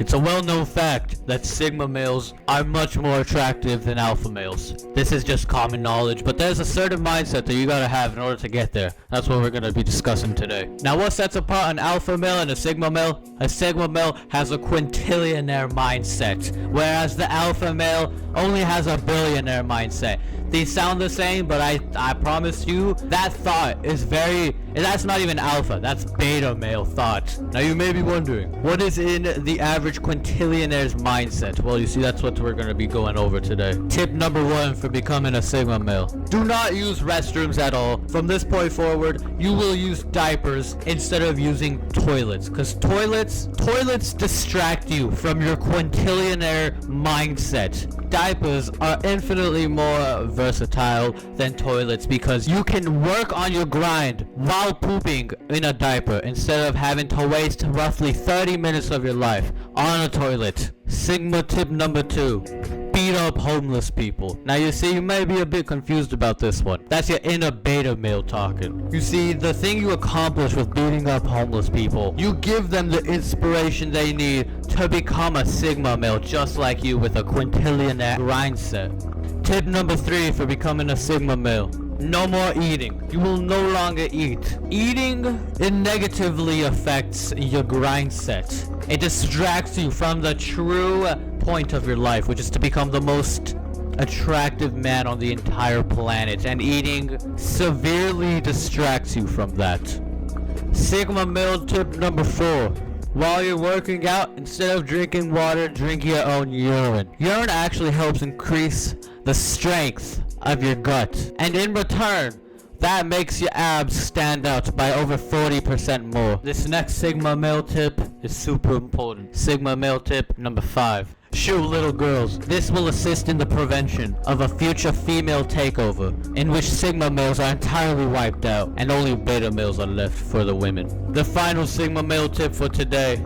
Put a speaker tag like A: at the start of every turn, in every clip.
A: It's a well-known fact that sigma males are much more attractive than alpha males. This is just common knowledge, but there's a certain mindset that you gotta have in order to get there. That's what we're gonna be discussing today. Now, what sets apart an alpha male and a sigma male? A sigma male has a quintillionaire mindset, whereas the alpha male only has a billionaire mindset. These sound the same, but I promise you that thought is that's not even alpha, that's beta male thought. Now you may be wondering, what is in the average quintillionaire's mindset? Well, you see, that's what we're going to be going over today. Tip number 1 for becoming a sigma male: do not use restrooms at all. From this point forward, you will use diapers instead of using toilets, because toilets distract you from your quintillionaire mindset. Diapers are infinitely more versatile than toilets because you can work on your grind while pooping in a diaper instead of having to waste roughly 30 minutes of your life on a toilet. Sigma tip number 2: beat up homeless people. Now you see, you may be a bit confused about this one. That's your inner beta male talking. You see, the thing you accomplish with beating up homeless people, you give them the inspiration they need to become a sigma male just like you with a quintillionaire mindset. Tip number 3 for becoming a sigma male: no more eating. You will no longer eat. Eating, it negatively affects your grind set. It distracts you from the true point of your life, which is to become the most attractive man on the entire planet, and eating severely distracts you from that. Sigma male tip number 4: while you're working out, instead of drinking water, drink your own urine. Urine actually helps increase the strength of your gut, and in return, that makes your abs stand out by over 40% more. This next sigma male tip is super important. Sigma male tip number 5: shoot little girls. This will assist in the prevention of a future female takeover in which sigma males are entirely wiped out and only beta males are left for the women. The final sigma male tip for today: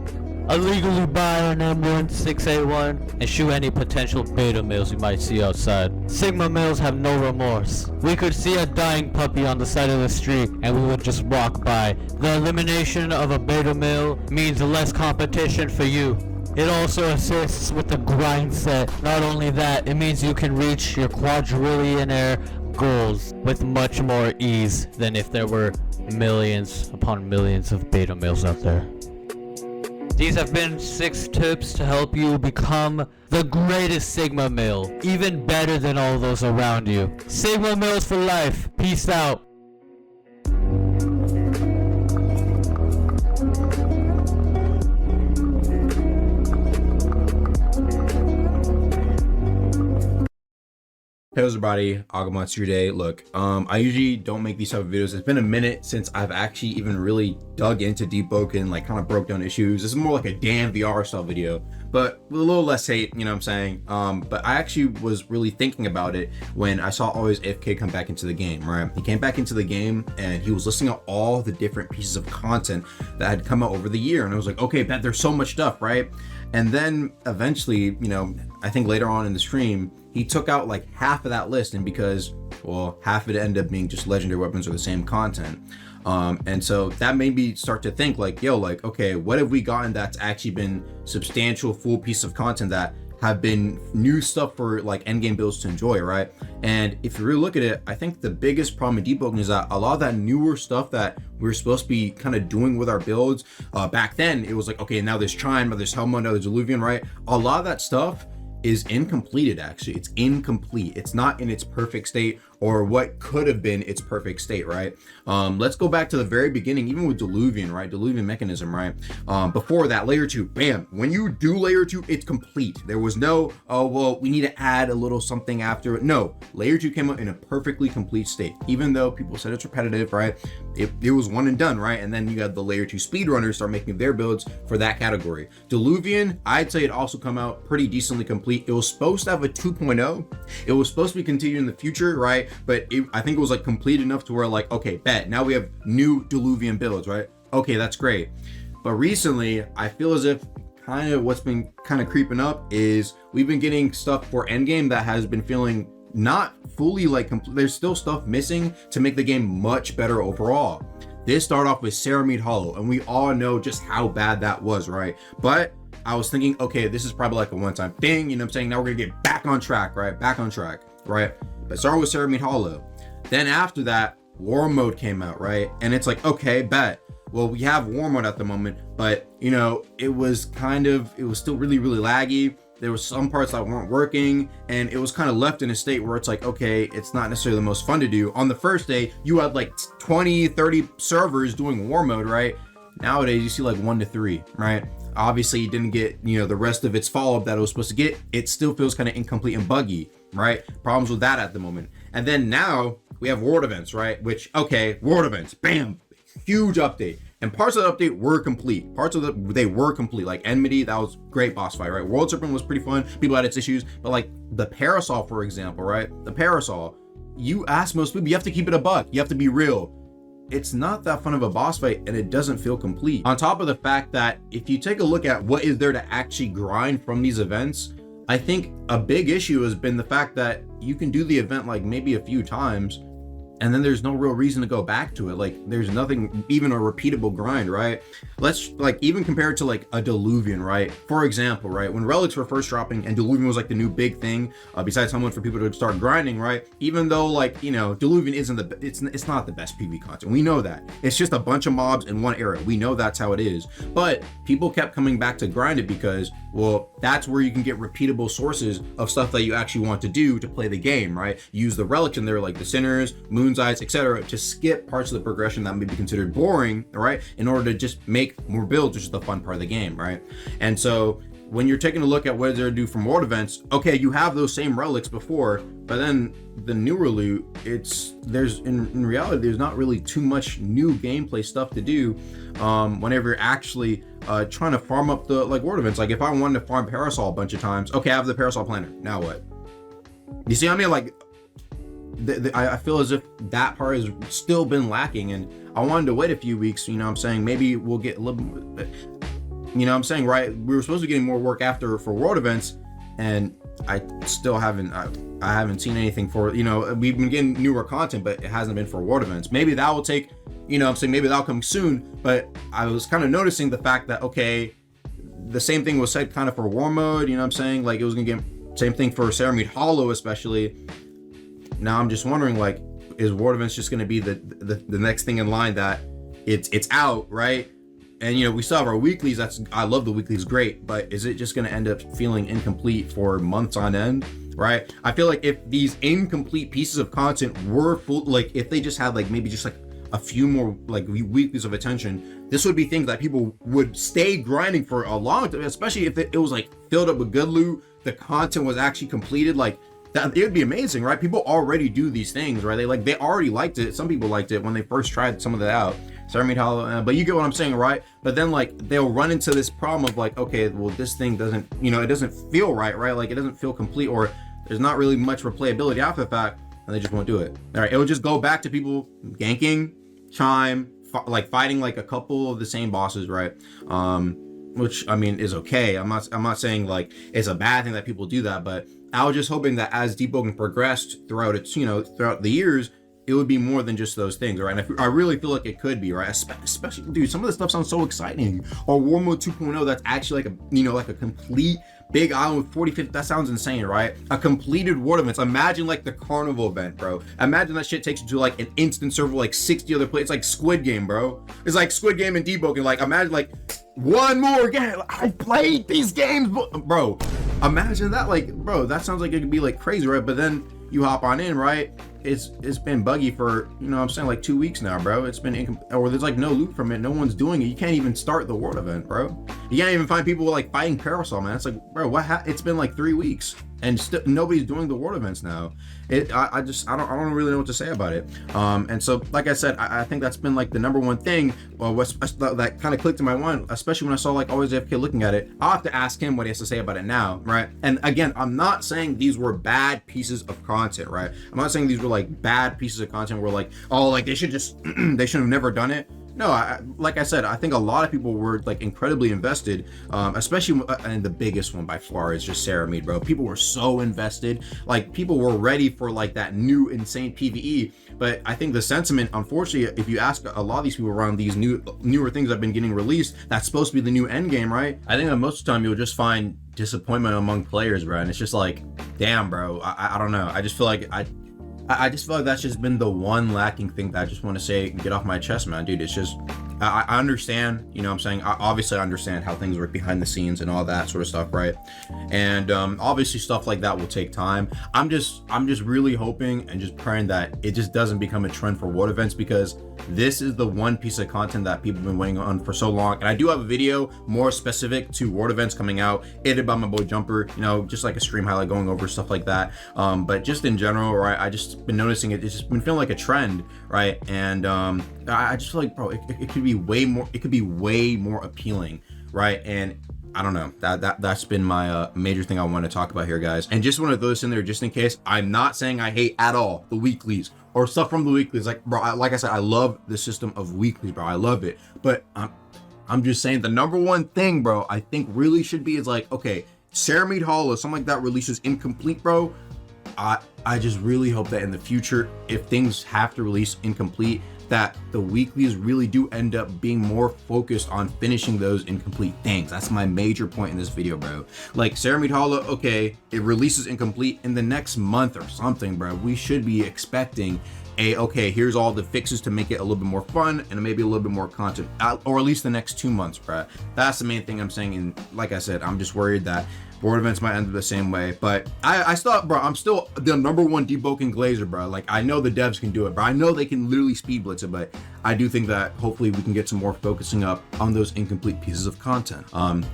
A: illegally buy an M16A1 and shoot any potential beta males you might see outside. Sigma males have no remorse. We could see a dying puppy on the side of the street and we would just walk by. The elimination of a beta male means less competition for you. It also assists with the grind set. Not only that, it means you can reach your quadrillionaire goals with much more ease than if there were millions upon millions of beta males out there. These have been 6 tips to help you become the greatest sigma male, even better than all those around you. Sigma males for life. Peace out.
B: Hey everybody, Agamatsu today. Look, I usually don't make these type of videos. It's been a minute since I've actually even really dug into deepwoken, like kind of broke down issues. This is more like a damn VR style video, but with a little less hate, you know what I'm saying? But I actually was really thinking about it when I saw Always AFK come back into the game, right? He came back into the game and he was listing out all the different pieces of content that had come out over the year. And I was like, okay, bet there's so much stuff, right? And then eventually, you know, I think later on in the stream, he took out like half of that list, and because, well, half of it ended up being just legendary weapons or the same content. And so that made me start to think like, yo, like, okay, what have we gotten that's actually been substantial full piece of content that have been new stuff for like endgame builds to enjoy, right? And if you really look at it, I think the biggest problem in deepwoken is that a lot of that newer stuff that we're supposed to be kind of doing with our builds, back then it was like, okay, now there's Chime, now there's Helma, now there's Diluvian, right? A lot of that stuff is incompleted. Actually, it's incomplete. It's not in its perfect state, or what could have been its perfect state, right? Let's go back to the very beginning, even with Diluvian, right? Diluvian mechanism, right? Before that, layer 2, bam, when you do layer 2, it's complete. There was no, oh, well, we need to add a little something after it. No, layer 2 came out in a perfectly complete state, even though people said it's repetitive, right? It was one and done, right? And then you got the layer 2 speedrunners start making their builds for that category. Diluvian, I'd say it also come out pretty decently complete. It was supposed to have a 2.0. It was supposed to be continued in the future, right? But I think it was like complete enough to where like, okay, bet, now we have new Diluvian builds, right? Okay, that's great. But recently, I feel as if kind of what's been kind of creeping up is we've been getting stuff for endgame that has been feeling not fully like complete. There's still stuff missing to make the game much better overall. This started off with saramaed hollow, and we all know just how bad that was, right? But I was thinking, okay, this is probably like a one-time thing, you know what I'm saying? Now we're gonna get back on track, right? Back on track, right? But started with Saramaed Hollow. Then after that, War Mode came out, right? And it's like, okay, bet. Well, we have War Mode at the moment, but you know, it was still really, really laggy. There was some parts that weren't working, and it was kind of left in a state where it's like, okay, it's not necessarily the most fun to do. On the first day, you had like 20, 30 servers doing War Mode, right? Nowadays, you see like 1 to 3, right? Obviously, you didn't get, you know, the rest of its follow-up that it was supposed to get. It still feels kind of incomplete and buggy, right? Problems with that at the moment. And then now we have world events, right? Which, okay, world events, bam, huge update. And parts of the update were complete. They were complete. Like Enmity, that was great boss fight, right? World Serpent was pretty fun. People had its issues, but like the Parasol, for example, right? The Parasol, you ask most people, you have to keep it a buck. You have to be real. It's not that fun of a boss fight, and it doesn't feel complete. On top of the fact that if you take a look at what is there to actually grind from these events, I think a big issue has been the fact that you can do the event like maybe a few times, and then there's no real reason to go back to it. Like there's nothing, even a repeatable grind, right? Let's like even compare it to like a Diluvian, right? For example, right? When relics were first dropping and Diluvian was like the new big thing, besides someone for people to start grinding, right? Even though like, you know, Diluvian it's not the best PvP content. We know that. It's just a bunch of mobs in one area. We know that's how it is. But people kept coming back to grind it because, well, that's where you can get repeatable sources of stuff that you actually want to do to play the game, right? Use the relics in there like the Sinners, Moonsides, etc. to skip parts of the progression that may be considered boring, right? In order to just make more builds, which is the fun part of the game, right? And so when you're taking a look at what they're do from world events, okay, you have those same relics before, but then the newer loot, in reality, there's not really too much new gameplay stuff to do whenever you're actually trying to farm up the like world events. Like if I wanted to farm Parasol a bunch of times, okay, I have the Parasol planner, now what? You see what I mean? Like I feel as if that part has still been lacking, and I wanted to wait a few weeks, you know what I'm saying? Maybe we'll get a little bit, you know what I'm saying, right? We were supposed to be getting more work for world events, and I still haven't seen anything for, you know, we've been getting newer content, but it hasn't been for world events. Maybe that will take, you know what I'm saying, maybe that'll come soon, but I was kind of noticing the fact that, okay, the same thing was said kind of for War Mode, you know what I'm saying? Like it was gonna get same thing for Saramaed Hollow, especially. Now I'm just wondering, like, is world events just going to be the next thing in line that it's out, right? And you know, we still have our weeklies. I love the weeklies, great, but is it just going to end up feeling incomplete for months on end, right? I feel like if these incomplete pieces of content were full, like if they just had like maybe just like a few more like weeklies of attention, this would be things that people would stay grinding for a long time, especially if it was like filled up with good loot, the content was actually completed, like that, it would be amazing, right? People already do these things, right? They already liked it. Some people liked it when they first tried some of that out. Saramaed Hollow, but you get what I'm saying, right? But then like they'll run into this problem of like, okay, well this thing doesn't, you know, it doesn't feel right? Like it doesn't feel complete, or there's not really much replayability after the fact, and they just won't do it. All right, it will just go back to people ganking, chime, like fighting like a couple of the same bosses, right? Which I mean is okay. I'm not saying like it's a bad thing that people do that, but I was just hoping that as deepwoken progressed throughout its, you know, throughout the years, it would be more than just those things, right? And I really feel like it could be, right? Especially, dude, some of the stuff sounds so exciting. Or War Mode 2.0, that's actually like a, you know, like a complete big island with 40, 50, that sounds insane, right? A completed world events. Imagine like the carnival event, bro. Imagine that shit takes you to like an instant server, like 60 other players. It's like Squid Game, bro. It's like Squid Game and deepwoken. Like imagine like one more game. I played these games, bro. Imagine that, like, bro, that sounds like it could be like crazy, right? But then you hop on in, right? It's been buggy for, you know what I'm saying, like 2 weeks now, bro. It's been or there's like no loot from it. No one's doing it. You can't even start the world event, bro. You can't even find people like fighting Parasol, man. It's like, bro, it's been like 3 weeks and still nobody's doing the world events now. I don't really know what to say about it. And so like I said, I think that's been like the number one thing, that kind of clicked in my mind, especially when I saw like Always AFK looking at it. I'll have to ask him what he has to say about it now, right? And again, I'm not saying these were bad pieces of content, right? I'm not saying these were like bad pieces of content where like, oh, like they should have never done it. No, like I said, I think a lot of people were like incredibly invested, especially and the biggest one by far is just saramaed, bro. People were so invested, like people were ready for like that new insane PvE. But I think the sentiment, unfortunately, if you ask a lot of these people around these newer things that have been getting released, that's supposed to be the new end game, right? I think that most of the time you'll just find disappointment among players, bro, and it's just like, damn, bro. I don't know. I just feel like I just feel like that's just been the one lacking thing that I just want to say, get off my chest, man, dude. It's just, I understand, you know what I'm saying? Obviously I understand how things work behind the scenes and all that sort of stuff, right? And obviously stuff like that will take time. I'm just really hoping and just praying that it just doesn't become a trend for world events, because this is the one piece of content that people have been waiting on for so long. And I do have a video more specific to world events coming out, edited by my boy Jumper, you know, just like a stream highlight going over stuff like that. But just in general, right, I just been noticing it's just been feeling like a trend, right? And I just feel like, bro, it could be way more appealing, right? And I don't know, that's been my major thing I want to talk about here, guys. And just want to throw this in there just in case. I'm not saying I hate at all the weeklies or stuff from the weeklies. Like, bro, like I said, I love the system of weeklies, bro. I love it. But I'm just saying the number one thing, bro, I think really should be is like, okay, saramaed Hall or something like that releases incomplete, bro. I just really hope that in the future, if things have to release incomplete, that the weeklies really do end up being more focused on finishing those incomplete things. That's my major point in this video, bro. Like saramaed Hollow, okay, it releases incomplete in the next month or something, bro. We should be expecting okay, here's all the fixes to make it a little bit more fun and maybe a little bit more content, or at least the next 2 months, bro. That's the main thing I'm saying. And like I said, I'm just worried that board events might end up the same way. But I still, bro, I'm still the number one deepwoken glazer, bro. Like, I know the devs can do it, bro. I know they can literally speed blitz it, but I do think that hopefully we can get some more focusing up on those incomplete pieces of content.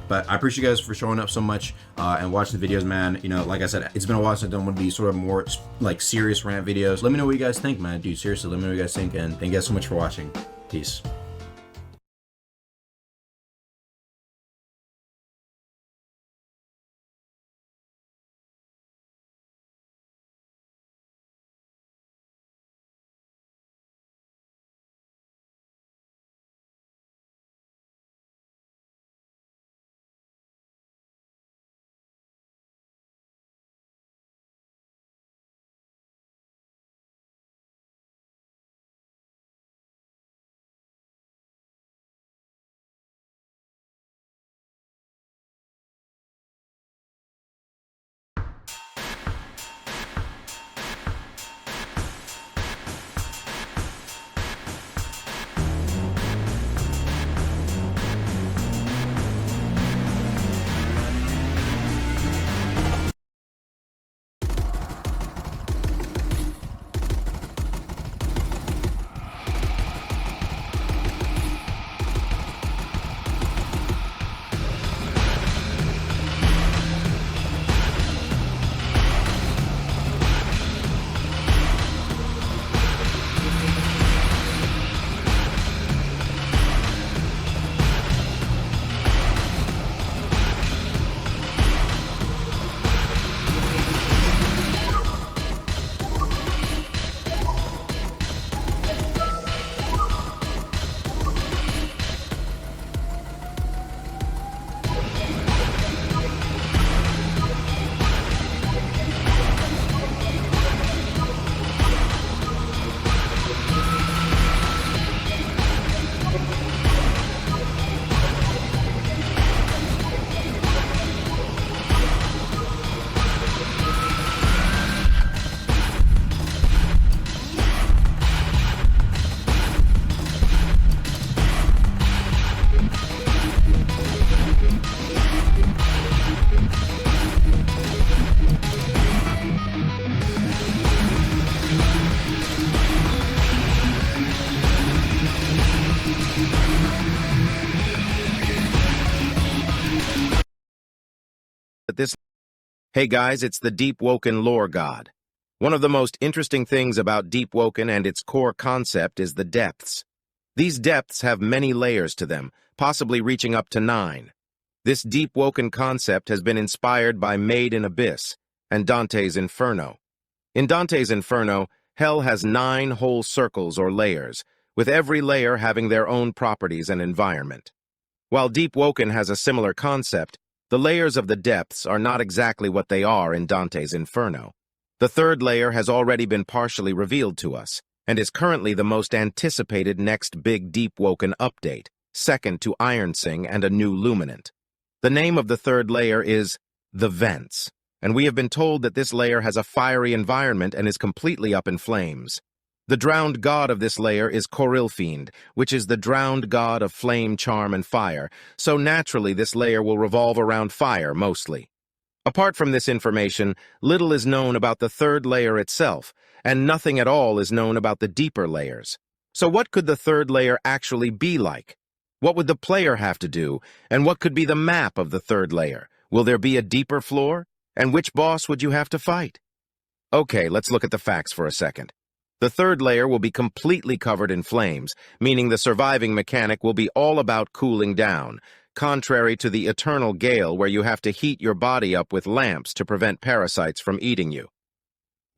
B: But I appreciate you guys for showing up so much and watching the videos, man. You know, like I said, it's been a while since I've done one of these sort of more like serious rant videos. Let me know what you guys think, man. Dude, seriously, let me know what you guys think, and thank you guys so much for watching. Peace.
C: Hey guys, it's the deepwoken lore god. One of the most interesting things about deepwoken and its core concept is the depths. These depths have many layers to them, possibly reaching up to 9. This deepwoken concept has been inspired by Made in Abyss and Dante's Inferno. In Dante's Inferno, hell has 9 whole circles or layers, with every layer having their own properties and environment. While Deepwoken has a similar concept, the layers of the depths are not exactly what they are in Dante's Inferno. The third layer has already been partially revealed to us, and is currently the most anticipated next big Deepwoken update, second to Ironsing and a new Luminant. The name of the third layer is the Vents, and we have been told that this layer has a fiery environment and is completely up in flames. The drowned god of this layer is Corilfiend, which is the drowned god of flame, charm, and fire, so naturally this layer will revolve around fire mostly. Apart from this information, little is known about the third layer itself, and nothing at all is known about the deeper layers. So what could the third layer actually be like? What would the player have to do, and what could be the map of the third layer? Will there be a deeper floor? And which boss would you have to fight? Okay, let's look at the facts for a second. The third layer will be completely covered in flames, meaning the surviving mechanic will be all about cooling down, contrary to the eternal gale where you have to heat your body up with lamps to prevent parasites from eating you.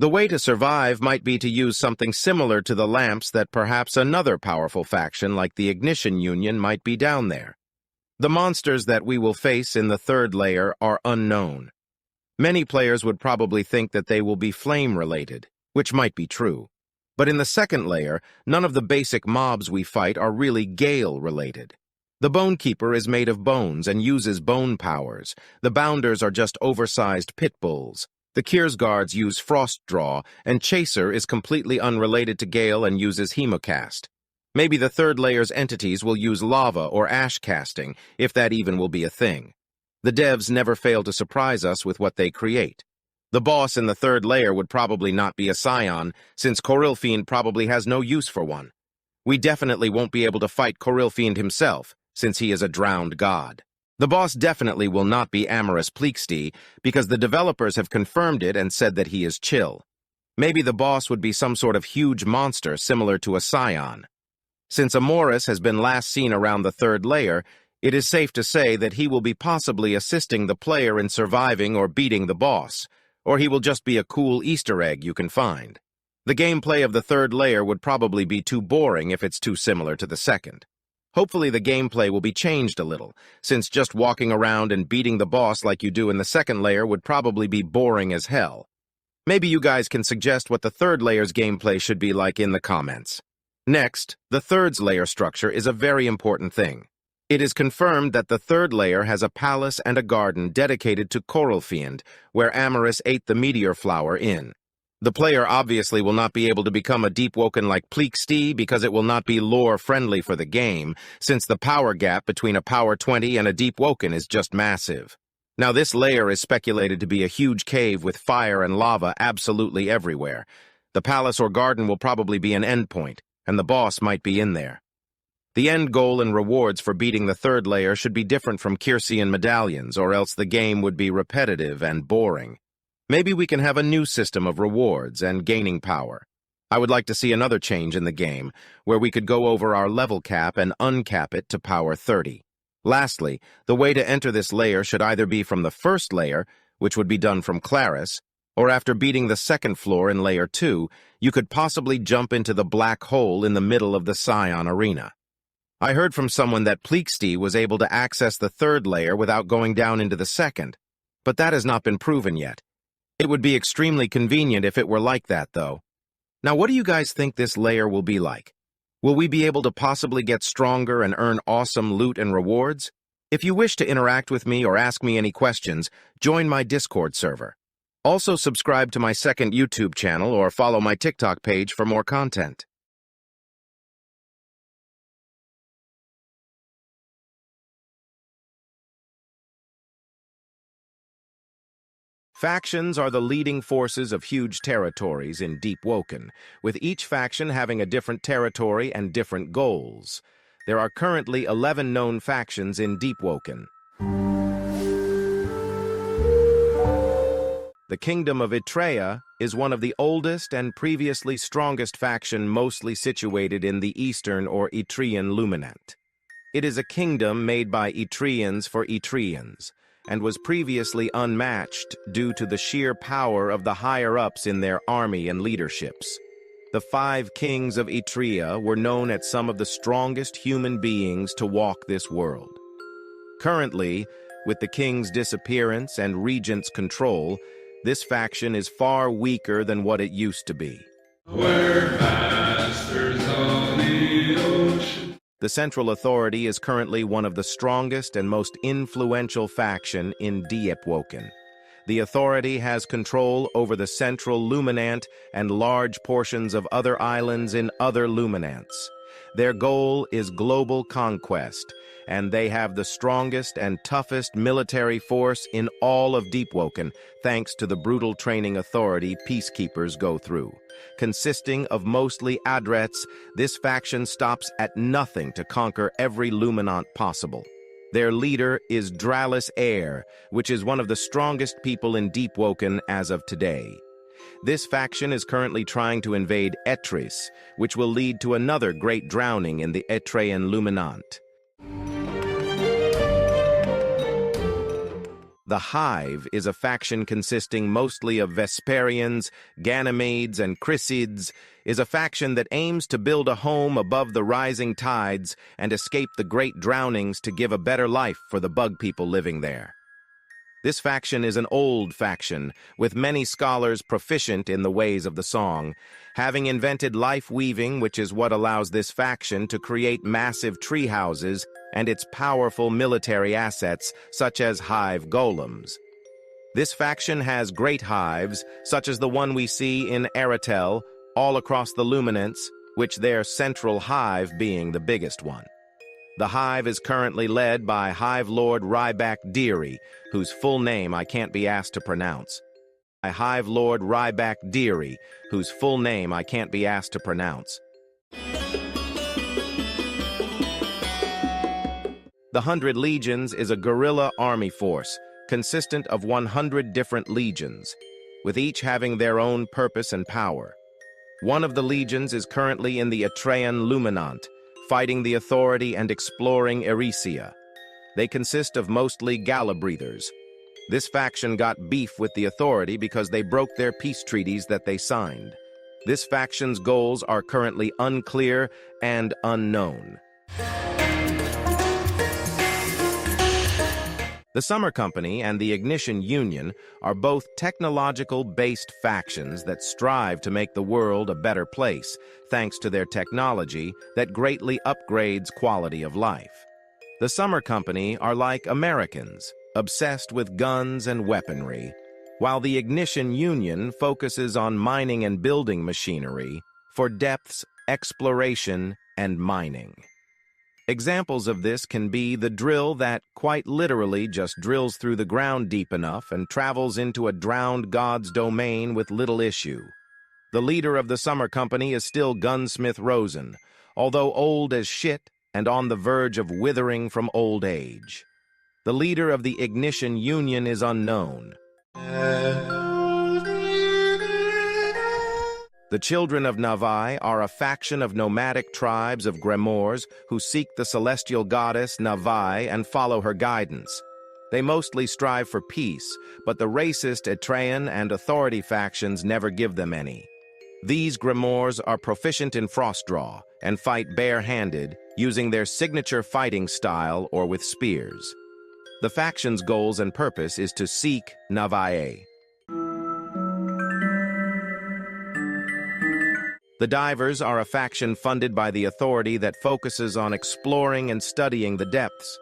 C: The way to survive might be to use something similar to the lamps that perhaps another powerful faction like the Ignition Union might be down there. The monsters that we will face in the third layer are unknown. Many players would probably think that they will be flame-related, which might be true. But in the second layer, none of the basic mobs we fight are really Gale-related. The Bonekeeper is made of bones and uses bone powers. The Bounders are just oversized pit bulls. The Kiersguards use Frost Draw, and Chaser is completely unrelated to Gale and uses Hemocast. Maybe the third layer's entities will use lava or ash casting, if that even will be a thing. The devs never fail to surprise us with what they create. The boss in the third layer would probably not be a Scion, since Corilfiend probably has no use for one. We definitely won't be able to fight Corilfiend himself, since he is a drowned god. The boss definitely will not be Amorous Pleaksty, because the developers have confirmed it and said that he is chill. Maybe the boss would be some sort of huge monster similar to a Scion. Since Amorous has been last seen around the third layer, it is safe to say that he will be possibly assisting the player in surviving or beating the boss, or he will just be a cool Easter egg you can find. The gameplay of the third layer would probably be too boring if it's too similar to the second. Hopefully the gameplay will be changed a little, since just walking around and beating the boss like you do in the second layer would probably be boring as hell. Maybe you guys can suggest what the third layer's gameplay should be like in the comments. Next, the third layer structure is a very important thing. It is confirmed that the third layer has a palace and a garden dedicated to Corilfiend, where Amorous ate the meteor flower in. The player obviously will not be able to become a Deepwoken like Pleaksty because it will not be lore-friendly for the game, since the power gap between a Power 20 and a Deepwoken is just massive. Now this layer is speculated to be a huge cave with fire and lava absolutely everywhere. The palace or garden will probably be an endpoint, and the boss might be in there. The end goal and rewards for beating the third layer should be different from Kiersian medallions, or else the game would be repetitive and boring. Maybe we can have a new system of rewards and gaining power. I would like to see another change in the game, where we could go over our level cap and uncap it to power 30. Lastly, the way to enter this layer should either be from the first layer, which would be done from Claris, or after beating the second floor in layer 2, you could possibly jump into the black hole in the middle of the Scion arena. I heard from someone that Pleaksty was able to access the third layer without going down into the second, but that has not been proven yet. It would be extremely convenient if it were like that, though. Now, what do you guys think this layer will be like? Will we be able to possibly get stronger and earn awesome loot and rewards? If you wish to interact with me or ask me any questions, join my Discord server. Also subscribe to my second YouTube channel or follow my TikTok page for more content. Factions are the leading forces of huge territories in Deepwoken, with each faction having a different territory and different goals. There are currently 11 known factions in Deepwoken. The Kingdom of Etreia is one of the oldest and previously strongest faction mostly situated in the Eastern or Etrean Luminant. It is a kingdom made by Etreans for Etreans, and was previously unmatched due to the sheer power of the higher-ups in their army and leaderships. The 5 kings of Etria were known as some of the strongest human beings to walk this world. Currently, with the king's disappearance and regent's control, this faction is far weaker than what it used to be.
D: We're masters of the ocean.
C: The Central Authority is currently one of the strongest and most influential faction in deepwoken. The Authority has control over the central luminant and large portions of other islands in other luminants. Their goal is global conquest, and they have the strongest and toughest military force in all of deepwoken, thanks to the brutal training authority peacekeepers go through. Consisting of mostly adrets, this faction stops at nothing to conquer every luminant possible. Their leader is Dralis Air, which is one of the strongest people in deepwoken as of today. This faction is currently trying to invade Etris, which will lead to another great drowning in the Etrian Luminant. The Hive is a faction consisting mostly of Vesperians, Ganymeds, and Chrysids, is a faction that aims to build a home above the rising tides and escape the great drownings to give a better life for the bug people living there. This faction is an old faction, with many scholars proficient in the ways of the song, having invented life weaving, which is what allows this faction to create massive tree houses and its powerful military assets, such as hive golems. This faction has great hives, such as the one we see in Aratel, all across the luminance, which their central hive being the biggest one. The hive is currently led by Hive Lord Ryback Deary, whose full name I can't be asked to pronounce. Hive Lord Ryback Deary, whose full name I can't be asked to pronounce. The 100 Legions is a guerrilla army force, consistent of 100 different legions, with each having their own purpose and power. One of the legions is currently in the Etrian Luminant, fighting the Authority and exploring Erisia. They consist of mostly gala-breathers. This faction got beef with the Authority because they broke their peace treaties that they signed. This faction's goals are currently unclear and unknown. The Summer Company and the Ignition Union are both technological-based factions that strive to make the world a better place, thanks to their technology that greatly upgrades quality of life. The Summer Company are like Americans, obsessed with guns and weaponry, while the Ignition Union focuses on mining and building machinery for depths, exploration, and mining. Examples of this can be the drill that quite literally just drills through the ground deep enough and travels into a drowned god's domain with little issue. The leader of the Summer Company is still Gunsmith Rosen, although old as shit and on the verge of withering from old age. The leader of the Ignition Union is unknown. The Children of Navai are a faction of nomadic tribes of grimoires who seek the celestial goddess Navai and follow her guidance. They mostly strive for peace, but the racist Etrian and Authority factions never give them any. These grimoires are proficient in frost draw and fight bare-handed, using their signature fighting style or with spears. The faction's goals and purpose is to seek Navae. The Divers are a faction funded by the Authority that focuses on exploring and studying the depths.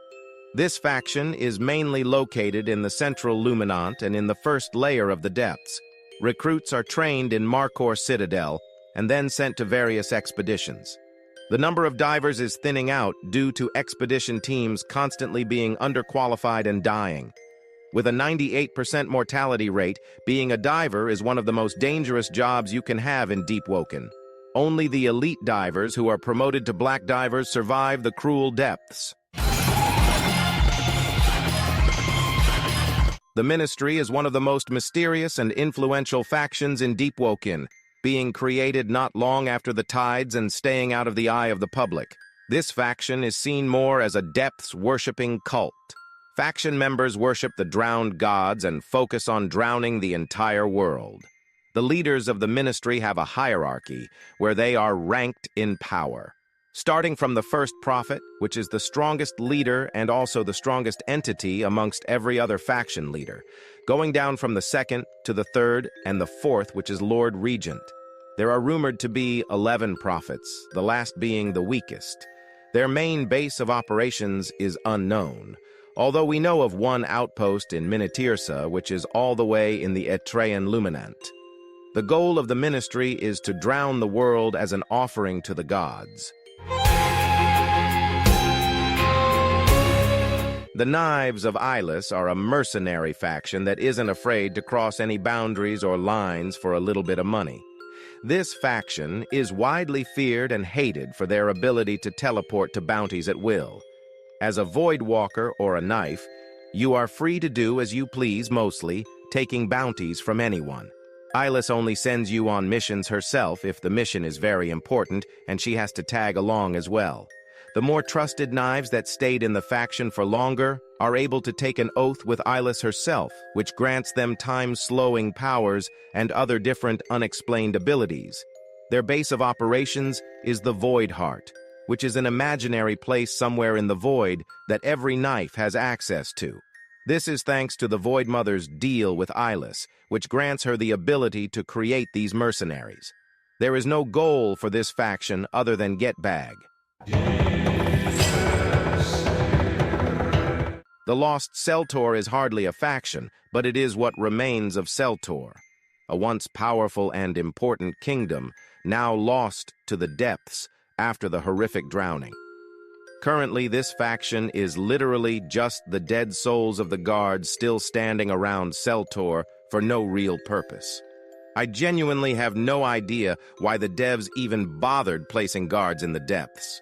C: This faction is mainly located in the central luminant and in the first layer of the depths. Recruits are trained in Markor Citadel and then sent to various expeditions. The number of divers is thinning out due to expedition teams constantly being underqualified and dying. With a 98% mortality rate, being a diver is one of the most dangerous jobs you can have in deepwoken. Only the elite divers who are promoted to black divers survive the cruel depths. The Ministry is one of the most mysterious and influential factions in deepwoken, being created not long after the tides and staying out of the eye of the public. This faction is seen more as a depths-worshipping cult. Faction members worship the drowned gods and focus on drowning the entire world. The leaders of the ministry have a hierarchy where they are ranked in power. Starting from the first prophet, which is the strongest leader and also the strongest entity amongst every other faction leader, going down from the second to the third and the fourth, which is Lord Regent. There are rumored to be 11 prophets, the last being the weakest. Their main base of operations is unknown, although we know of one outpost in Minitirsa, which is all the way in the Etraean Luminant. The goal of the ministry is to drown the world as an offering to the gods. The Knives of Ilis are a mercenary faction that isn't afraid to cross any boundaries or lines for a little bit of money. This faction is widely feared and hated for their ability to teleport to bounties at will. As a Void Walker or a knife, you are free to do as you please mostly, taking bounties from anyone. Ilis only sends you on missions herself if the mission is very important and she has to tag along as well. The more trusted knives that stayed in the faction for longer are able to take an oath with Ilis herself, which grants them time-slowing powers and other different unexplained abilities. Their base of operations is the Void Heart, which is an imaginary place somewhere in the void that every knife has access to. This is thanks to the Void Mother's deal with Ilis, which grants her the ability to create these mercenaries. There is no goal for this faction other than get bag. The Lost Seltor is hardly a faction, but it is what remains of Seltor, a once powerful and important kingdom, now lost to the depths after the horrific drowning. Currently, this faction is literally just the dead souls of the guards still standing around Seltor for no real purpose. I genuinely have no idea why the devs even bothered placing guards in the depths.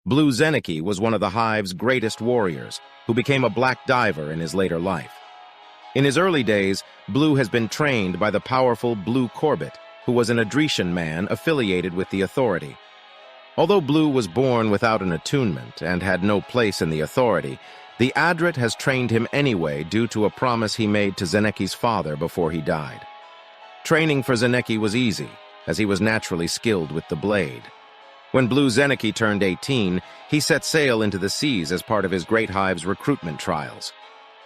C: Blue Zeniki was one of the Hive's greatest warriors, who became a black diver in his later life. In his early days, Blue has been trained by the powerful Blue Corbett, who was an Adretian man affiliated with the Authority. Although Blue was born without an attunement and had no place in the Authority, the Adret has trained him anyway due to a promise he made to Zeneki's father before he died. Training for Zeneki was easy, as he was naturally skilled with the blade. When Blue Zeniki turned 18, he set sail into the seas as part of his Great Hive's recruitment trials.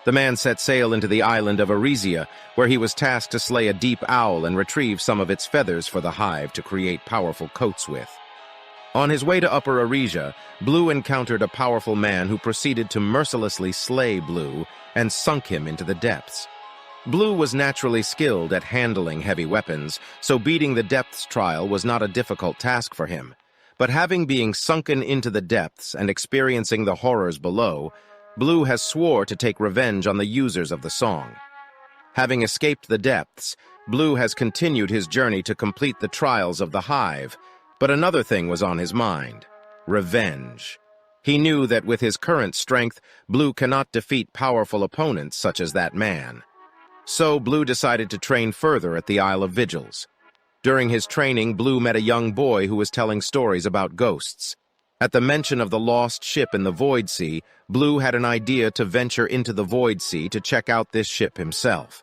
C: The man set sail into the island of Arisia, where he was tasked to slay a deep owl and retrieve some of its feathers for the Hive to create powerful coats with. On his way to Upper Arisia, Blue encountered a powerful man who proceeded to mercilessly slay Blue and sunk him into the depths. Blue was naturally skilled at handling heavy weapons, so beating the depths trial was not a difficult task for him. But having been sunken into the depths and experiencing the horrors below, Blue has swore to take revenge on the users of the song. Having escaped the depths, Blue has continued his journey to complete the trials of the Hive, but another thing was on his mind: revenge. He knew that with his current strength, Blue cannot defeat powerful opponents such as that man. So Blue decided to train further at the Isle of Vigils. During his training, Blue met a young boy who was telling stories about ghosts. At the mention of the lost ship in the Void Sea, Blue had an idea to venture into the Void Sea to check out this ship himself.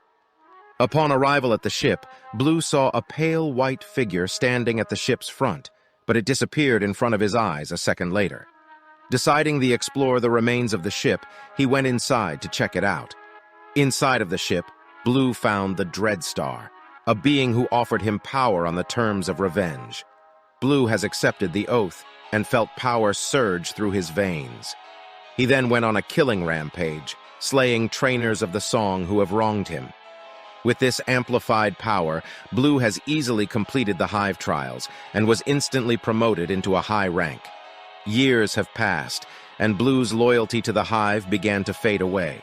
C: Upon arrival at the ship, Blue saw a pale white figure standing at the ship's front, but it disappeared in front of his eyes a second later. Deciding to explore the remains of the ship, he went inside to check it out. Inside of the ship, Blue found the Dreadstar, a being who offered him power on the terms of revenge. Blue has accepted the oath and felt power surge through his veins. He then went on a killing rampage, slaying trainers of the song who have wronged him. With this amplified power, Blue has easily completed the Hive trials and was instantly promoted into a high rank. Years have passed, and Blue's loyalty to the Hive began to fade away.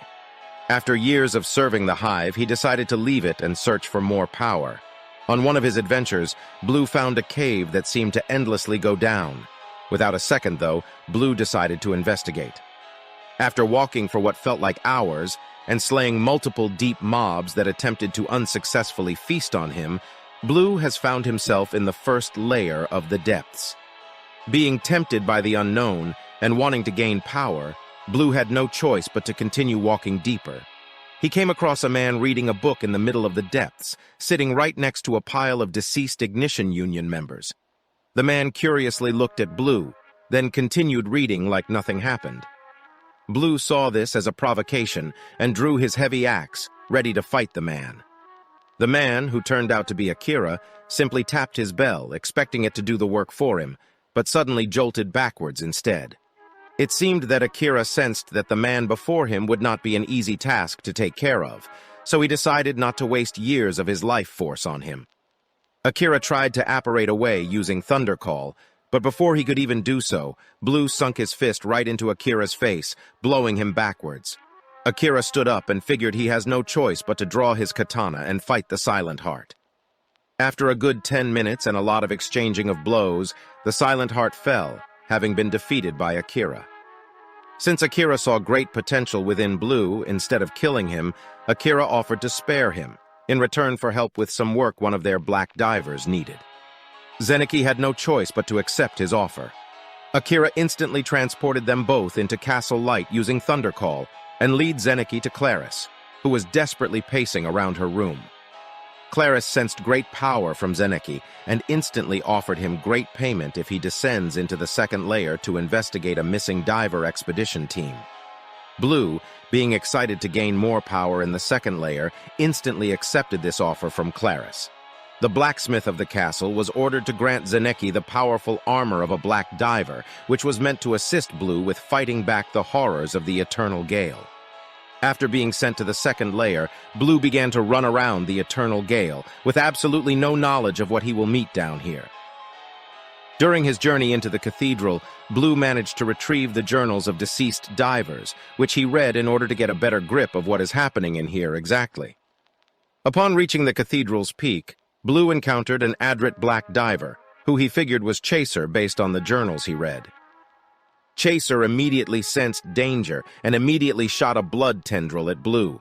C: After years of serving the Hive, he decided to leave it and search for more power. On one of his adventures, Blue found a cave that seemed to endlessly go down. Without a second, though, Blue decided to investigate. After walking for what felt like hours and slaying multiple deep mobs that attempted to unsuccessfully feast on him, Blue has found himself in the first layer of the depths. Being tempted by the unknown, and wanting to gain power, Blue had no choice but to continue walking deeper. He came across a man reading a book in the middle of the depths, sitting right next to a pile of deceased Ignition Union members. The man curiously looked at Blue, then continued reading like nothing happened. Blue saw this as a provocation and drew his heavy axe, ready to fight the man. The man, who turned out to be Akira, simply tapped his bell, expecting it to do the work for him, but suddenly jolted backwards instead. It seemed that Akira sensed that the man before him would not be an easy task to take care of, so he decided not to waste years of his life force on him. Akira tried to apparate away using Thunder Call, but before he could even do so, Blue sunk his fist right into Akira's face, blowing him backwards. Akira stood up and figured he has no choice but to draw his katana and fight the Silent Heart. After a good 10 minutes and a lot of exchanging of blows, the Silent Heart fell, having been defeated by Akira. Since Akira saw great potential within Blue, instead of killing him, Akira offered to spare him, in return for help with some work one of their black divers needed. Zeneki had no choice but to accept his offer. Akira instantly transported them both into Castle Light using Thunder Call, and lead Zeneki to Claris, who was desperately pacing around her room. Claris sensed great power from Zeneki and instantly offered him great payment if he descends into the second layer to investigate a missing diver expedition team. Blue, being excited to gain more power in the second layer, instantly accepted this offer from Claris. The blacksmith of the castle was ordered to grant Zeneki the powerful armor of a black diver, which was meant to assist Blue with fighting back the horrors of the Eternal Gale. After being sent to the second layer, Blue began to run around the Eternal Gale, with absolutely no knowledge of what he will meet down here. During his journey into the cathedral, Blue managed to retrieve the journals of deceased divers, which he read in order to get a better grip of what is happening in here exactly. Upon reaching the cathedral's peak, Blue encountered an adrit black diver, who he figured was Chaser based on the journals he read. Chaser immediately sensed danger and immediately shot a blood tendril at Blue.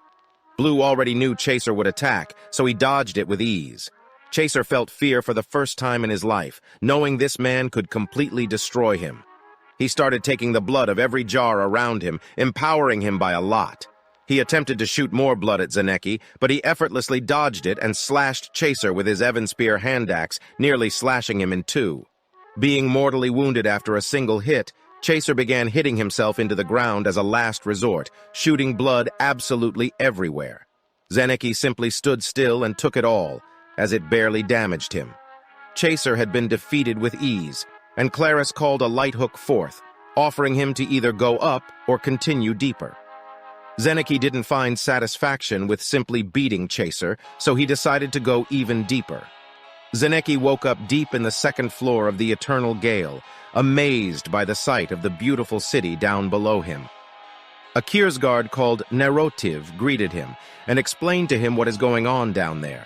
C: Blue already knew Chaser would attack, so he dodged it with ease. Chaser felt fear for the first time in his life, knowing this man could completely destroy him. He started taking the blood of every jar around him, empowering him by a lot. He attempted to shoot more blood at Zeneki, but he effortlessly dodged it and slashed Chaser with his Evan Spear hand axe, nearly slashing him in two. Being mortally wounded after a single hit, Chaser began hitting himself into the ground as a last resort, shooting blood absolutely everywhere. Zeneki simply stood still and took it all, as it barely damaged him. Chaser had been defeated with ease, and Claris called a light hook forth, offering him to either go up or continue deeper. Zeneki didn't find satisfaction with simply beating Chaser, so he decided to go even deeper. Zeneki woke up deep in the second floor of the Eternal Gale, amazed by the sight of the beautiful city down below him. A Kiersguard called Nerotiv greeted him and explained to him what is going on down there.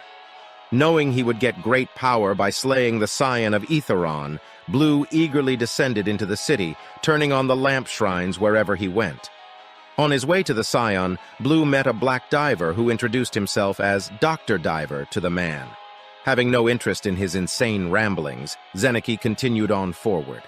C: Knowing he would get great power by slaying the scion of Aetheron, Blue eagerly descended into the city, turning on the lamp shrines wherever he went. On his way to the scion, Blue met a black diver who introduced himself as Dr. Diver to the man. Having no interest in his insane ramblings, Zeneki continued on forward.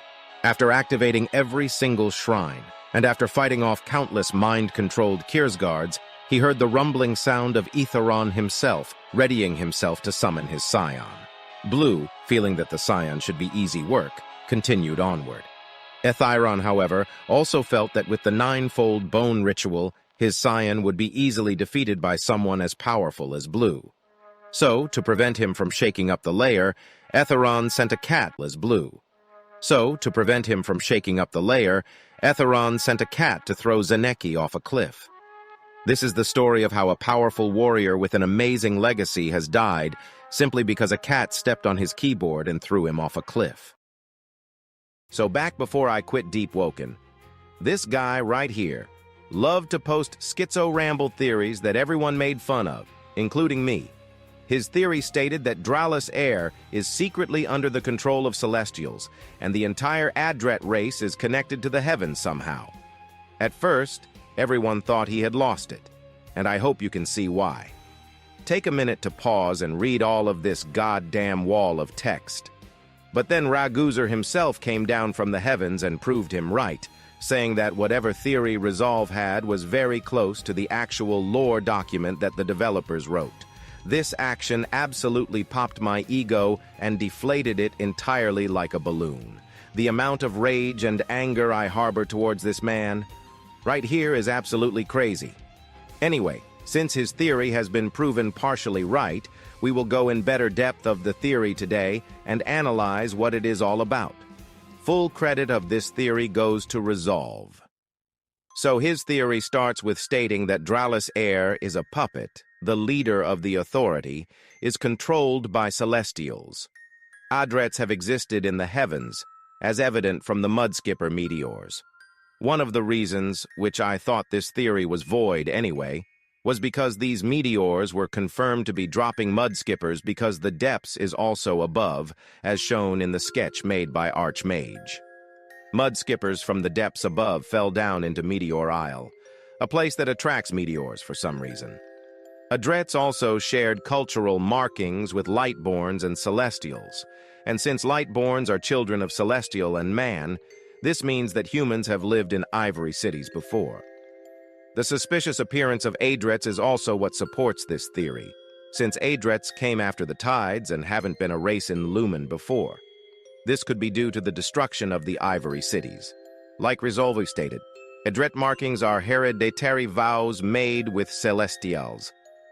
C: After activating every single shrine, and after fighting off countless mind-controlled Kiersguards, he heard the rumbling sound of Aetheron himself, readying himself to summon his scion. Blue, feeling that the scion should be easy work, continued onward. Aetheron, however, also felt that with the ninefold bone ritual, his scion would be easily defeated by someone as powerful as Blue. So, to prevent him from shaking up the layer, Aetheron sent a cat as Blue. So, to prevent him from shaking up the layer, Aetheron sent a cat to throw Zeneki off a cliff. This is the story of how a powerful warrior with an amazing legacy has died simply because a cat stepped on his keyboard and threw him off a cliff. So back before I quit Deepwoken, this guy right here loved to post schizo-ramble theories that everyone made fun of, including me. His theory stated that Dralis Air is secretly under the control of Celestials, and the entire Adret race is connected to the heavens somehow. At first, everyone thought he had lost it, and I hope you can see why. Take a minute to pause and read all of this goddamn wall of text. But then Raguzer himself came down from the heavens and proved him right, saying that whatever theory Resolve had was very close to the actual lore document that the developers wrote. This action absolutely popped my ego and deflated it entirely like a balloon. The amount of rage and anger I harbor towards this man right here is absolutely crazy. Anyway, since his theory has been proven partially right, we will go in better depth of the theory today and analyze what it is all about. Full credit of this theory goes to Resolve. So his theory starts with stating that Dralis Air is a puppet, the leader of the authority, is controlled by Celestials. Adrets have existed in the heavens, as evident from the Mudskipper meteors. One of the reasons, which I thought this theory was void anyway, was because these meteors were confirmed to be dropping mudskippers because the depths is also above, as shown in the sketch made by Archmage. Mudskippers from the depths above fell down into Meteor Isle, a place that attracts meteors for some reason. Adrets also shared cultural markings with Lightborns and Celestials, and since Lightborns are children of Celestial and man, this means that humans have lived in Ivory Cities before. The suspicious appearance of Adrets is also what supports this theory, since Adrets came after the tides and haven't been a race in Lumen before. This could be due to the destruction of the Ivory Cities. Like Resolve stated, Adret markings are hereditary vows made with Celestials.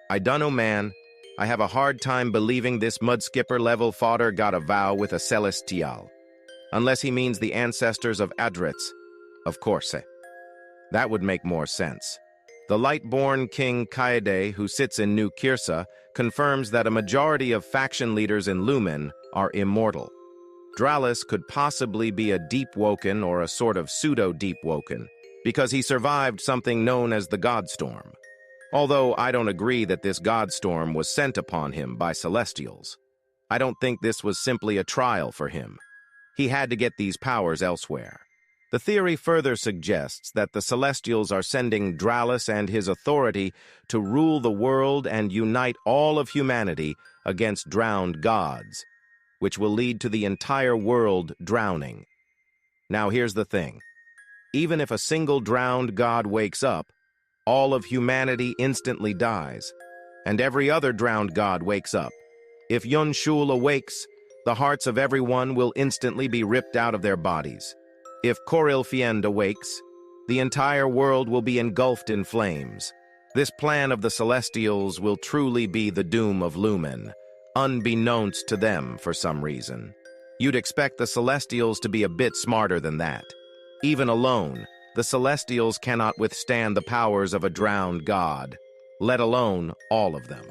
C: I dunno, man. I have a hard time believing this Mudskipper level fodder got a vow with a Celestial. Unless he means the ancestors of Adrets, of course. That would make more sense. The Lightborn King Kaede, who sits in New Kirsa, confirms that a majority of faction leaders in Lumen are immortal. Dralis could possibly be a deepwoken or a sort of pseudo-deepwoken, because he survived something known as the Godstorm. Although I don't agree that this Godstorm was sent upon him by Celestials. I don't think this was simply a trial for him. He had to get these powers elsewhere. The theory further suggests that the Celestials are sending Dralis and his authority to rule the world and unite all of humanity against drowned gods, which will lead to the entire world drowning. Now here's the thing. Even if a single drowned god wakes up, all of humanity instantly dies, and every other drowned god wakes up. If Yunshul awakes, the hearts of everyone will instantly be ripped out of their bodies. If Corilfiend awakes, the entire world will be engulfed in flames. This plan of the Celestials will truly be the doom of Lumen, unbeknownst to them for some reason. You'd expect the Celestials to be a bit smarter than that. Even alone, the Celestials cannot withstand the powers of a drowned god, let alone all of them.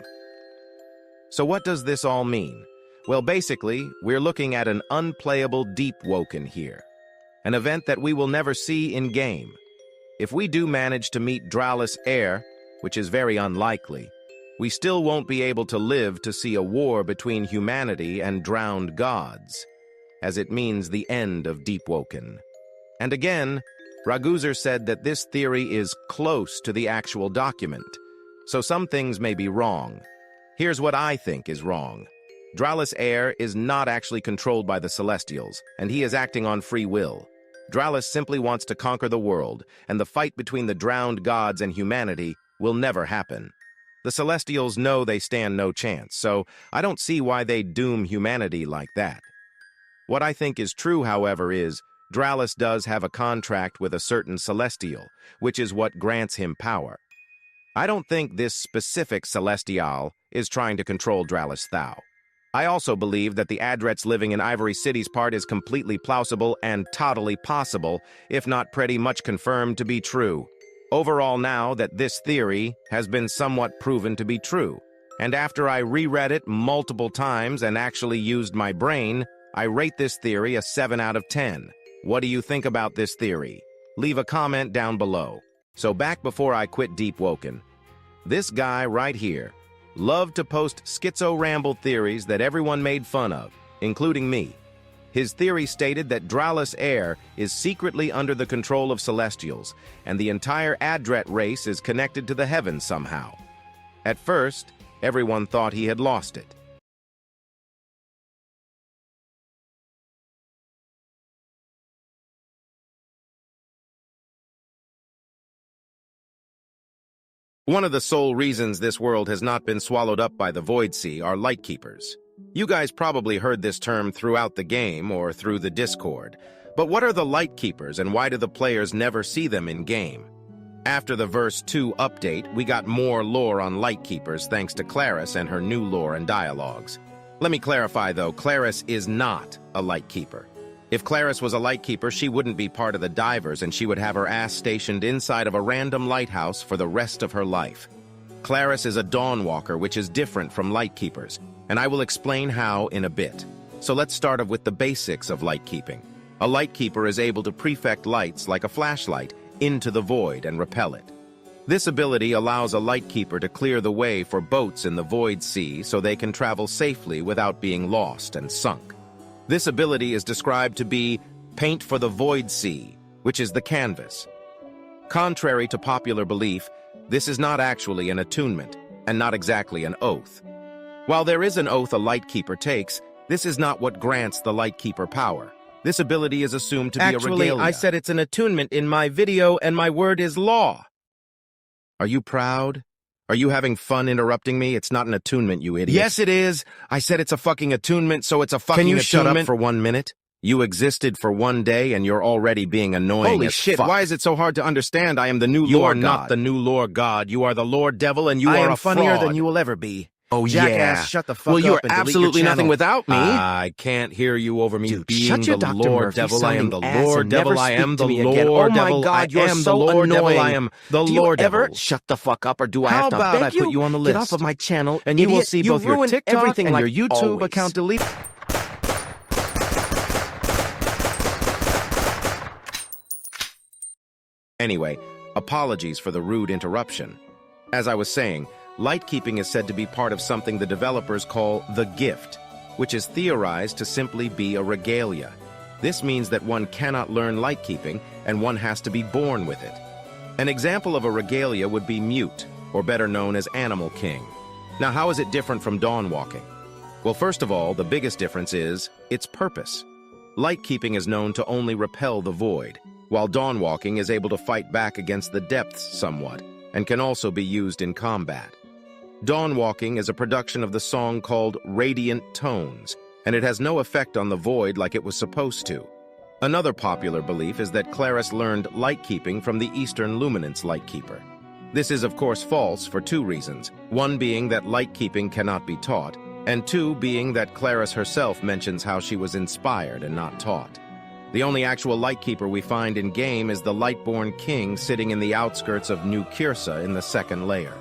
C: So what does this all mean? Well, basically, we're looking at an unplayable deepwoken here. An event that we will never see in-game. If we do manage to meet Dralis Air, which is very unlikely, we still won't be able to live to see a war between humanity and drowned gods, as it means the end of Deepwoken. And again, Raguzer said that this theory is close to the actual document, so some things may be wrong. Here's what I think is wrong. Dralis Air is not actually controlled by the Celestials, and he is acting on free will. Dralis simply wants to conquer the world, and the fight between the drowned gods and humanity will never happen. The Celestials know they stand no chance, so I don't see why they'd doom humanity like that. What I think is true, however, is Dralis does have a contract with a certain Celestial, which is what grants him power. I don't think this specific Celestial is trying to control Dralis Thau. I also believe that the Adrets living in Ivory City's part is completely plausible and totally possible, if not pretty much confirmed to be true. Overall now that this theory has been somewhat proven to be true, and after I reread it multiple times and actually used my brain, I rate this theory a 7 out of 10. What do you think about this theory? Leave a comment down below. So back before I quit Deepwoken, this guy right here loved to post schizo-ramble theories that everyone made fun of, including me. His theory stated that Dralis Air is secretly under the control of Celestials, and the entire Adret race is connected to the heavens somehow. At first, everyone thought he had lost it. One of the sole reasons this world has not been swallowed up by the Void Sea are Lightkeepers. You guys probably heard this term throughout the game or through the Discord. But what are the Lightkeepers and why do the players never see them in-game? After the Verse 2 update, we got more lore on Lightkeepers thanks to Claris and her new lore and dialogues. Let me clarify though, Claris is not a Lightkeeper. If Claris was a Lightkeeper, she wouldn't be part of the divers and she would have her ass stationed inside of a random lighthouse for the rest of her life. Claris is a Dawnwalker, which is different from Lightkeepers, and I will explain how in a bit. So let's start off with the basics of Lightkeeping. A Lightkeeper is able to prefect lights like a flashlight into the void and repel it. This ability allows a Lightkeeper to clear the way for boats in the Void Sea so they can travel safely without being lost and sunk. This ability is described to be paint for the Void Sea, which is the canvas. Contrary to popular belief, this is not actually an attunement, and not exactly an oath. While there is an oath a Lightkeeper takes, this is not what grants the Lightkeeper power. This ability is assumed to be a regalia. I said it's an attunement in my video, and my word is law. Are you proud? Are you having fun interrupting me? It's not an attunement, you idiot. Yes, it is. I said it's a fucking attunement, so it's a fucking attunement. Can you shut up for 1 minute? You existed for 1 day, and you're already being annoying. Holy shit, fuck. Why is it so hard to understand? I am the new Lord God. You are not the new Lord God. You are the Lord Devil, and you are a fraud. I am funnier than you will ever be. Oh, jackass, shut the fuck up. Well, you're absolutely nothing without me. I can't hear you over me. Dude, being the Lord Devil. I am the Lord Devil. I am the Lord Devil. Oh my God, you're so annoying. I am the Lord Devil. Do you ever shut the fuck up, or do I have to beg you? How about I put you on the list? Get off of my channel, and you will see both your TikTok and your YouTube account deleted. Anyway, apologies for the rude interruption. As I was saying, Lightkeeping is said to be part of something the developers call the gift, which is theorized to simply be a regalia. This means that one cannot learn Lightkeeping, and one has to be born with it. An example of a regalia would be Mute, or better known as Animal King. Now, how is it different from Dawnwalking? Well, first of all, the biggest difference is its purpose. Lightkeeping is known to only repel the void, while Dawnwalking is able to fight back against the depths somewhat, and can also be used in combat. Dawnwalking is a production of the song called Radiant Tones, and it has no effect on the void like it was supposed to. Another popular belief is that Claris learned Lightkeeping from the Eastern Luminance Lightkeeper. This is of course false for 2 reasons, one being that Lightkeeping cannot be taught, and 2 being that Claris herself mentions how she was inspired and not taught. The only actual Lightkeeper we find in-game is the Lightborn King sitting in the outskirts of New Kirsa in the 2nd layer.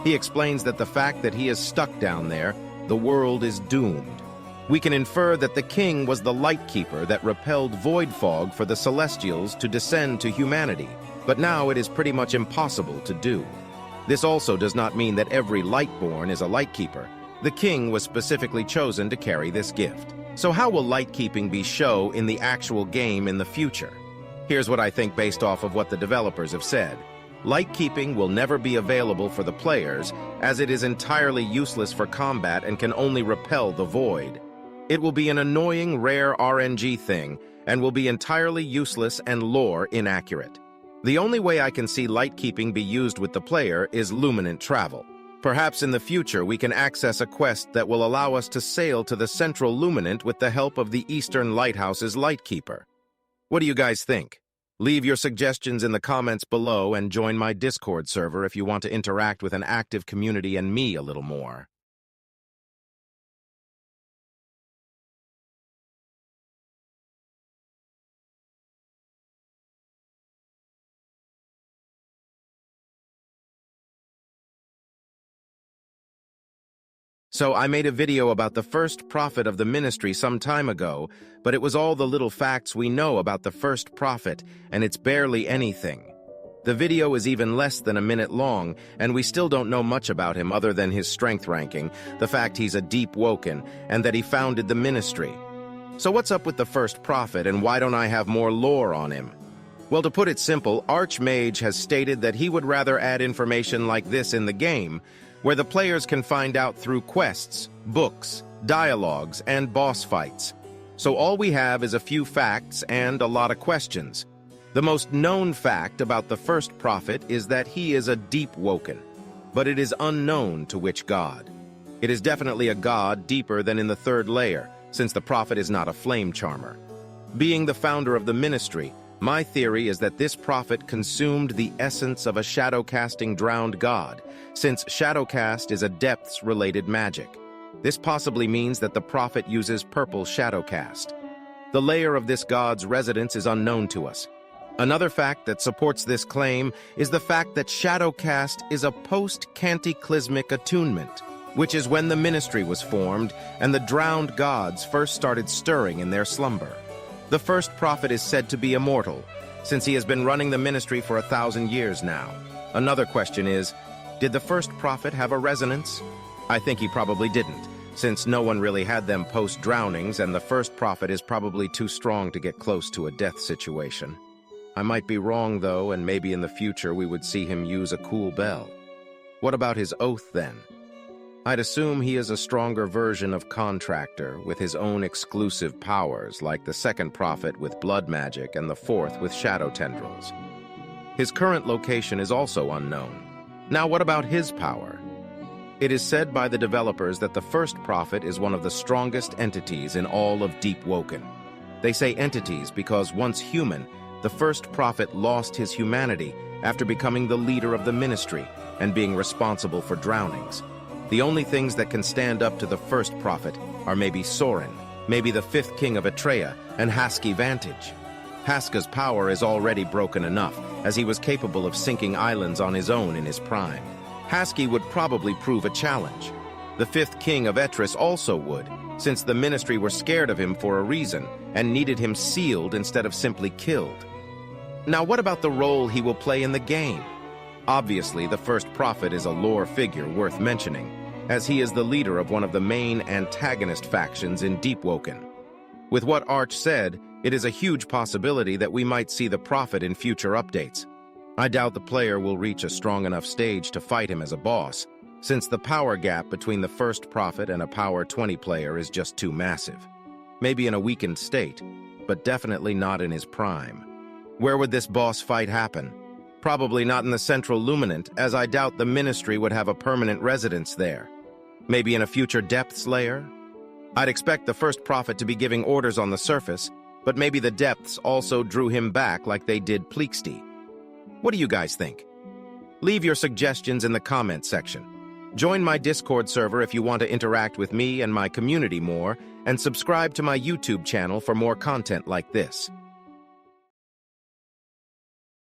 C: He explains that the fact that he is stuck down there, the world is doomed. We can infer that the king was the Lightkeeper that repelled void fog for the Celestials to descend to humanity, but now it is pretty much impossible to do. This also does not mean that every Lightborn is a Lightkeeper. The king was specifically chosen to carry this gift. So how will Lightkeeping be shown in the actual game in the future? Here's what I think based off of what the developers have said. Lightkeeping will never be available for the players, as it is entirely useless for combat and can only repel the void. It will be an annoying, rare RNG thing, and will be entirely useless and lore inaccurate. The only way I can see Lightkeeping be used with the player is Luminant travel. Perhaps in the future we can access a quest that will allow us to sail to the Central Luminant with the help of the Eastern Lighthouse's Lightkeeper. What do you guys think? Leave your suggestions in the comments below and join my Discord server if you want to interact with an active community and me a little more. So I made a video about the first prophet of the ministry some time ago, but it was all the little facts we know about the first prophet, and it's barely anything. The video is even less than a minute long, and we still don't know much about him other than his strength ranking, the fact he's a deepwoken, and that he founded the ministry. So what's up with the first prophet, and why don't I have more lore on him? Well, to put it simple, Archmage has stated that he would rather add information like this in the game, where the players can find out through quests, books, dialogues, and boss fights. So all we have is a few facts and a lot of questions. The most known fact about the first prophet is that he is a deepwoken. but it is unknown to which god. It is definitely a god deeper than in the third layer, since the prophet is not a flame charmer. Being the founder of the ministry, my theory is that this prophet consumed the essence of a shadow-casting drowned god, since shadowcast is a depths-related magic. This possibly means that the prophet uses purple shadowcast. The layer of this god's residence is unknown to us. Another fact that supports this claim is the fact that shadowcast is a post-cataclysmic attunement, which is when the ministry was formed and the drowned gods first started stirring in their slumber. The first prophet is said to be immortal, since he has been running the ministry for 1,000 years now. Another question is, did the first prophet have a resonance? I think he probably didn't, since no one really had them post-drownings, and the first prophet is probably too strong to get close to a death situation. I might be wrong, though, and maybe in the future we would see him use a cool bell. What about his oath, then? I'd assume he is a stronger version of Contractor, with his own exclusive powers, like the second prophet with blood magic and the fourth with shadow tendrils. His current location is also unknown. Now, what about his power? It is said by the developers that the first prophet is one of the strongest entities in all of Deepwoken. They say entities because once human, the first prophet lost his humanity after becoming the leader of the ministry and being responsible for drownings. The only things that can stand up to the first prophet are maybe Soren, maybe the fifth king of Atreya, and Haski Vantage. Haska's power is already broken enough, as he was capable of sinking islands on his own in his prime. Haski would probably prove a challenge. The fifth king of Etris also would, since the ministry were scared of him for a reason and needed him sealed instead of simply killed. Now, what about the role he will play in the game? Obviously, the first prophet is a lore figure worth mentioning, as he is the leader of one of the main antagonist factions in Deepwoken. With what Arch said, it is a huge possibility that we might see the prophet in future updates. I doubt the player will reach a strong enough stage to fight him as a boss, since the power gap between the first prophet and a power 20 player is just too massive. Maybe in a weakened state, but definitely not in his prime. Where would this boss fight happen? Probably not in the Central Luminant, as I doubt the ministry would have a permanent residence there. Maybe in a future depths layer? I'd expect the first prophet to be giving orders on the surface, but maybe the depths also drew him back like they did Pleaksty. What do you guys think? Leave your suggestions in the comments section. Join my Discord server if you want to interact with me and my community more, and subscribe to my YouTube channel for more content like this.